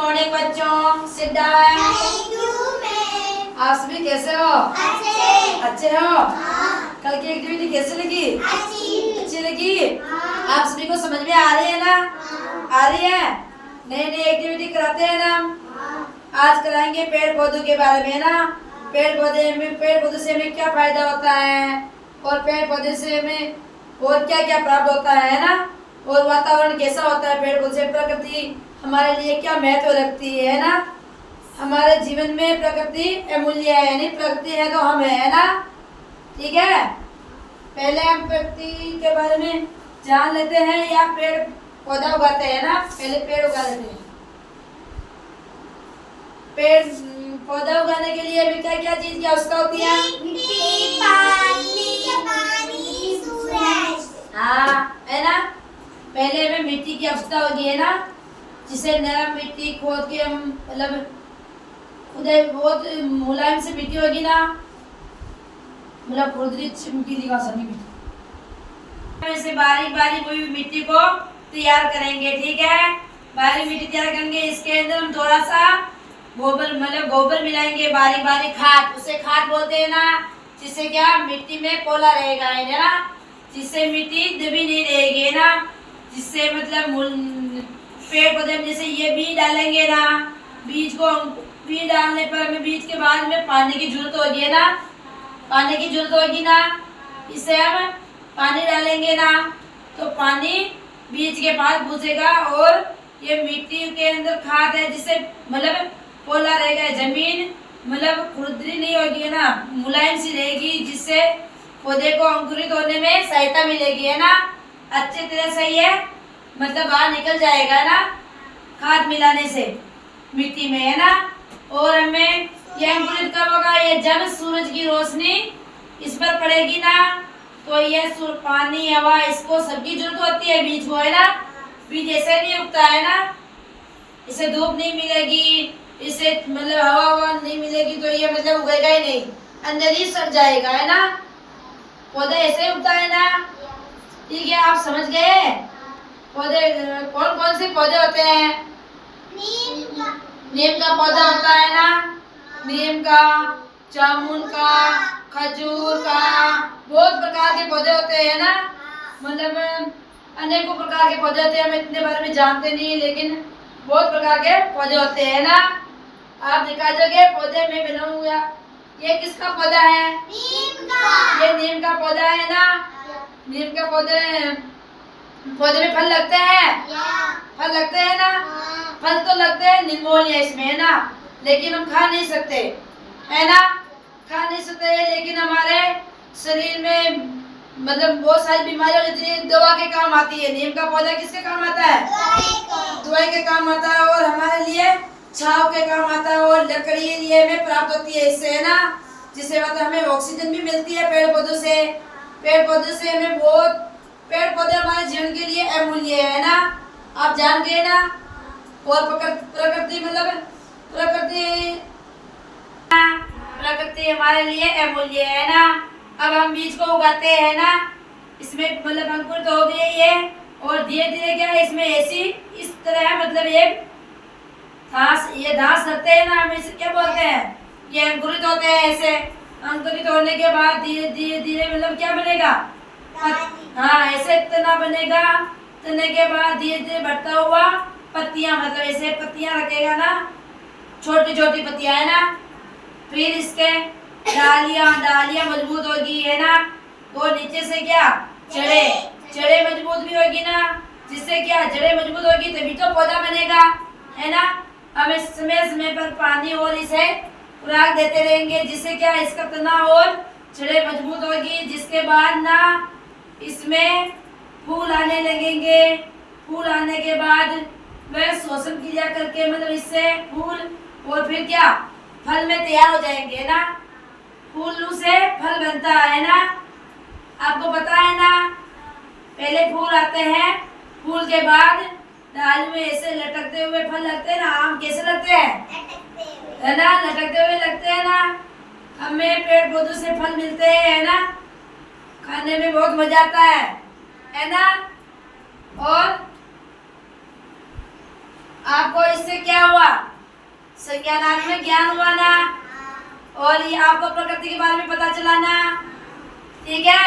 Morning बच्चों, sit down. Thank you ma'am. आप सभी कैसे हो? अच्छे हो? हाँ। कल की एक्टिविटी कैसी लगी? अच्छी लगी? हाँ। आप सभी को समझ में आ रही है ना? हाँ। आ रही है? नई नई एक्टिविटी कराते हैं ना? हाँ। आज कराएंगे पेड़ पौधों के बारे में ना। पेड़ पौधे से हमें क्या फायदा होता है और पेड़ पौधे से हमें और क्या क्या प्राप्त होता है ना, और वातावरण कैसा होता है पेड़ पौधे से, प्रकृति हमारे लिए क्या महत्व रखती है ना। हमारे जीवन में प्रकृति अमूल्य है, यानी प्रकृति है तो हम है ना। ठीक है, पहले हम प्रकृति के बारे में जान लेते हैं या पेड़ पौधा उगाते हैं ना। पहले पेड़ उगा लेते हैं। पेड़ पौधा उगाने के लिए हमें क्या क्या चीज की आवश्यकता होती है? मिट्टी, पानी, सूरज। हाँ, है ना। पहले हमें मिट्टी की आवश्यकता होगी, है ना, जिसे नरम मिट्टी खोद के हम मतलब खुदे बहुत मुलायम से मिट्टी होगी ना, मतलब खुरदरी मिट्टी दिखा सनी मिट्टी। ऐसे बारीक बारीक हुई मिट्टी को तैयार करेंगे। ठीक है, बारीक मिट्टी तैयार करेंगे। इसके अंदर हम थोड़ा सा गोबर मिलाएंगे, बारीक बारीक खाद, उसे खाद बोलते हैं ना, जिससे क्या मिट्टी में पोला रहेगा, है ना, जिससे मिट्टी दबी नहीं रहेगी, है ना, जिससे मतलब पेड़ पौधे जैसे ये बीज डालेंगे ना, बीज डालने पर हमें बीज के बाद में पानी की जरूरत होगी, है ना, पानी की जरूरत होगी ना, इसे हम पानी डालेंगे ना तो पानी बीज के पास घुसेगा और ये मिट्टी के अंदर खाद है, जिससे मतलब पोला रहेगा, जमीन मतलब खुरदरी नहीं होगी ना, मुलायम सी रहेगी, जिससे पौधे को अंकुरित होने में सहायता मिलेगी, है ना, अच्छी तरह से ये मतलब बाहर निकल जाएगा ना खाद मिलाने से मिट्टी में, है ना। और हमें ये अंकुरित कब होगा? ये जब सूरज की रोशनी इस पर पड़ेगी ना, तो ये पानी हवा इसको सबकी जरूरत होती है बीज को, है ना। बीज ऐसे नहीं उगता है ना, इसे धूप नहीं मिलेगी, इसे मतलब हवा नहीं मिलेगी तो ये मतलब उगेगा ही नहीं, अंदर ही सड़ जाएगा, है ना। पौधा ऐसे उगता है ना। ठीक है, आप समझ गए? पौधे कौन कौन से पौधे होते हैं? नीम का पौधा होता है ना, नीम का, जामुन का, खजूर का, बहुत प्रकार के पौधे होते हैं ना, मतलब अनेकों प्रकार के पौधे होते हैं। हम इतने बारे में जानते नहीं, लेकिन बहुत प्रकार के पौधे होते हैं ना। आप दिखा दोगे पौधे में बनाऊंगा। ये किसका पौधा है? नीम का। ये नीम का पौधा है ना। नीम के पौधे में फल लगते हैं, फल लगते हैं ना। फल तो लगते हैं, निर्मूल है इसमें, है ना, लेकिन हम खा नहीं सकते, है ना, खा नहीं सकते, लेकिन हमारे शरीर में मतलब बहुत सारी बीमारियों के दवा के काम आती है। नीम का पौधा किसके काम आता है? दवाई के काम आता है, और हमारे लिए छाव के काम आता है, और लकड़ी ये हमें प्राप्त होती है इससे, है ना, जिससे मतलब हमें ऑक्सीजन भी मिलती है पेड़ पौधों से। पेड़ पौधों से हमें बहुत, पेड़ पौधे हमारे जीवन के लिए अमूल्य है ना, आप जान गए ना। और प्रकृति मतलब प्रकृति हमारे लिए अमूल्य है ना। अब हम बीज को उगाते हैं ना, इसमें मतलब अंकुरित हो गई ये, और धीरे धीरे क्या है इसमें ऐसी इस तरह मतलब एक ये घास लगते हैं ना, हम इसे क्या बोलते हैं? ये अंकुरित होते हैं। ऐसे अंकुरित होने के बाद धीरे धीरे धीरे मतलब क्या बनेगा? हाँ, ऐसे तना बनेगा। तने के बाद धीरे धीरे बढ़ता हुआ पत्तियां, मतलब ऐसे पत्तियां रखेगा ना, छोटी छोटी पत्तियां, है ना। फिर इसके डालियां मजबूत होगी, है ना, और नीचे से क्या जड़े मजबूत भी होगी ना, जिससे क्या जड़ें मजबूत होगी तभी तो पौधा बनेगा, है ना। हमें समय समय पर पानी और इसे खुराक देते रहेंगे, जिससे क्या इसका तना और जड़ें मजबूत होगी, जिसके बाद ना इसमें फूल आने लगेंगे। फूल आने के बाद वह श्वसन क्रिया करके मतलब इससे फूल और फिर क्या फल में तैयार हो जाएंगे ना। फूल से फल बनता है ना, आपको पता है ना। पहले फूल आते हैं, फूल के बाद डाली में ऐसे लटकते हुए फल लगते हैं ना। आम कैसे लगते हैं? है ना, लटकते हुए लगते हैं ना। हमें पेड़ पौधों से फल मिलते हैं, है ना, खाने में बहुत मजा आता है ना। और आपको इससे क्या हुआ? संज्ञानात्मक ज्ञान हुआ ना, और ये आपको प्रकृति के बारे में पता चला ना, ठीक है।